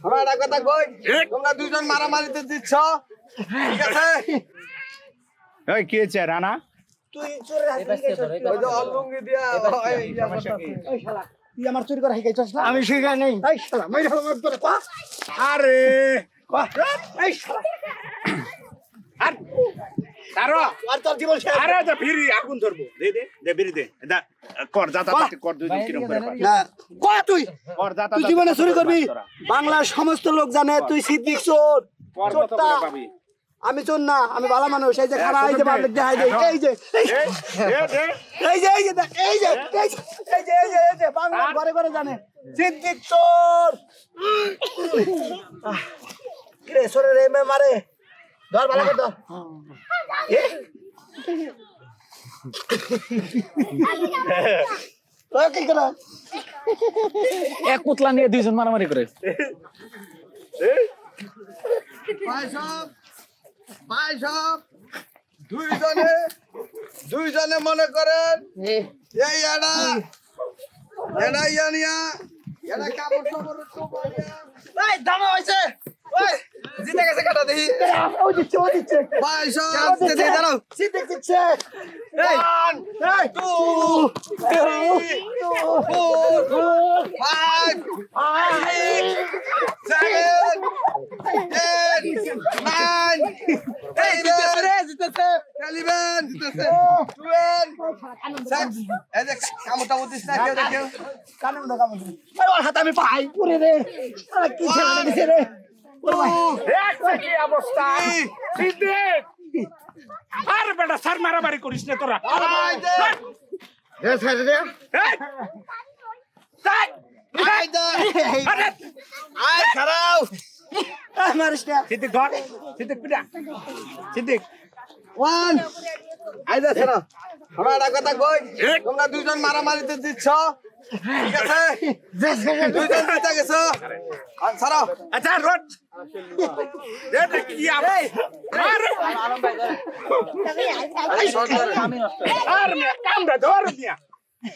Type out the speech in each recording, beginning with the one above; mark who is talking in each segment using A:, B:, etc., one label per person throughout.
A: আমার একটা কথা কই, তোমরা দুইজন মারামারিতে দিচ্ছ, ঠিক আছে?
B: এই কি হয়েছে রানা?
A: তুই চোরের হাতে গেছিস, ওই যে অলুঙ্গি দিয়া, এই সমস্যা কি?
C: এই শালা তুই আমার চুরি করা শিখাইছস না? আমি শিখাই নাই। এই শালা মাইরা আমার তোরে পা।
B: আরে
C: এই শালা
B: আর তারো
C: আর তোর জীবন শেষ।
B: আরে যা ফিরি আগুন ধরবো। দে দে দে বিড়ি দে। দা কর যা তা কর দুইজন কিরম করে পার।
C: না কয় তুই
B: কর যা তা
C: তুই জীবনে চুরি করবি? বাংলার সমস্ত লোক জানে তুই সিদ্দিক চোর।
B: কর কত
C: চোরটা।
B: করে পাবি?
C: আমি চোর না, আমি ভালো মানুষ। এই যে খানা, এই যে পাবলিক দেখাই দেই, এই যে
B: দে দে
C: এই যে এই যে দেখ, এই যে এই যে এই যে এই যে এই যে বাংলা ঘরে ঘরে জানে সিদ্দিক চোর। কিরে সরে রে মে মারে ধর ভালো করে ধর। ওই কি করা?
D: এক পুতলা নিয়ে দুইজন মারামারি করে।
A: ভাই সব দুইজনে মনে করেন এই এডা ইয়ানিয়া এডা কাপড় সাপড় তো এই দামা হইছে ওই জিতে গেছে কাটা দেখি
C: ও দিচ্ছে ও দিচ্ছে
A: ভাই সব দেখে দাঁড়াও
C: সিদ্দিক দিচ্ছে।
A: এই
C: এই
A: two three four five seven eight nine এই জিতেছে খেলিবেন জিতেছে টুয়েলভ এই যে কামটা বুঝিস না কেউ দেখেও
C: কানে মনে কাম দিছে। এই ওর হাতে আমি পাই পুরে রে। আরে কি ছেলে দিছে রে। ও ভাই
B: একটা কি অবস্থা? সিদ্দিক আর বেটা সার মারামারি করিস না তোরা।
C: এ ছেড়ে দে।
B: এই তাই আরে
A: আয় খারাও
C: মারিস না।
B: সিদ্দিক ধর সিদ্দিক পিটা সিদ্দিক
A: ওয়ান আইদা ছাড়া আমার একটা কথা কই তোমরা দুইজন মারামারিতে দিচ্ছ, ঠিক আছে? দুইজন জিতে গেছো, আর ছাড়াও
B: আচ্ছা রোড এটা কি অবস্থা? আরে আর মিয়া কামড়া ধর মিয়া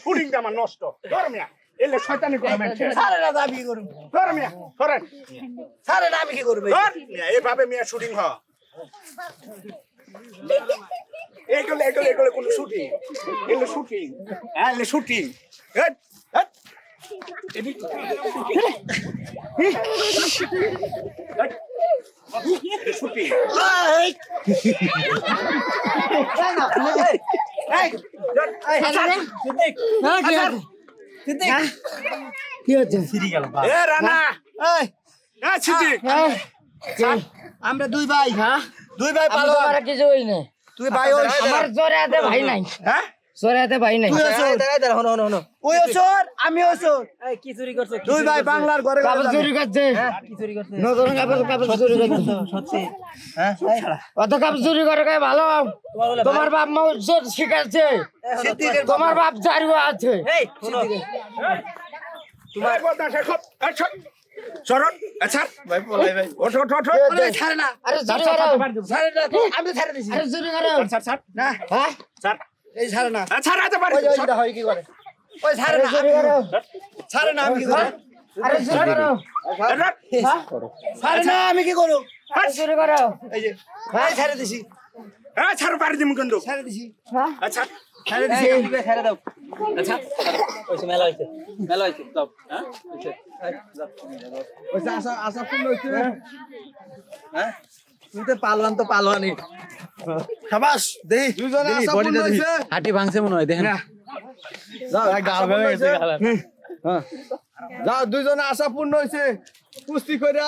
B: পুডিং আমার নষ্ট ধর মিয়া এলে শয়তানি করে মেনছে
C: সারে না দাবি করব।
B: ধর মিয়া ধরেন
C: সারে না আমি কি করব?
B: ধর মিয়া এভাবে মিয়া শুটিং হ এগুলো এগুলো এগুলো কোন শুটিং এগুলো শুটিং এগুলো শুটিং হেট হেট এদিক শুটিং
C: এই এই এই সিদ্দিক না কি আছে? সিদ্দিক কি হচ্ছে?
B: এ রানা
C: এই
B: এ সিদ্দিক
C: আমরা দুই ভাই। হ্যাঁ দুই ভাই পালো।
E: আমার কিছু হই না
C: তুই ভাই ওই
E: আমার জোরে হাতে ভাই নাই
B: হ্যাঁ
E: জোরে হাতে ভাই নাই
C: তুই ওসর ওই ওসর আমি ওসর
E: কি চুরি করছে
C: দুই ভাই বাংলার ঘরে ঘরে
E: কাগজ
C: জানে।
E: চুরি করছে কি চুরি করছে
C: নতুন কাগজ চুরি করছে।
E: সত্যি অত কাগজ চুরি করে কে ভালো তোমার বাপ মা জোর শিখাচ্ছে
C: সিদ্দিকের
E: তোমার বাপ জারু আছে
C: এই
B: তোমার কথা শেখো আচ্ছা সরণ আচ্ছা
A: ভাই পলাই ভাই
B: ওঠ ওঠ ওঠ
C: ছাড়ে না।
E: আরে চুরি করো
C: ছাড়ে না আমি তো ছাড়ে দিছি।
E: আরে চুরি করো
B: ছাড় ছাড়
C: না
E: হ্যাঁ
B: ছাড়
C: এই ছাড়ে না।
B: আচ্ছা রাতে পারি
C: ওই ওইটা হয় কি করে? ওই ছাড়ে না
E: চুরি করো
C: ছাড়ে না আমি কি করব?
E: আরে চুরি করো
C: ছাড়ে না আমি কি করব?
E: আরে চুরি করো
C: এই যে ভাই ছাড়ে দিছি
B: হ্যাঁ ছাড় পারি দিমু কিন্তু
C: ছাড়ে দিছি
B: আচ্ছা
C: ছাড়ে দিছি।
E: ছেড়ে দাও
D: আচ্ছা ওইসে মেলা হইছে দাও হ্যাঁ
A: ওই আশা আশা পূর্ণ হইছে হ্যাঁ তুই তো পালওয়ান তো পালওয়ানি
C: শাবাশ দেই
A: দুইজনে আশা পূর্ণ হইছে
D: হাঁটি ভাঙছে মনে হয় দেখেন
A: যাও গাল হয়ে গেছে হ্যাঁ যাও দুইজনে আশা পূর্ণ হইছে কুস্তি কইরা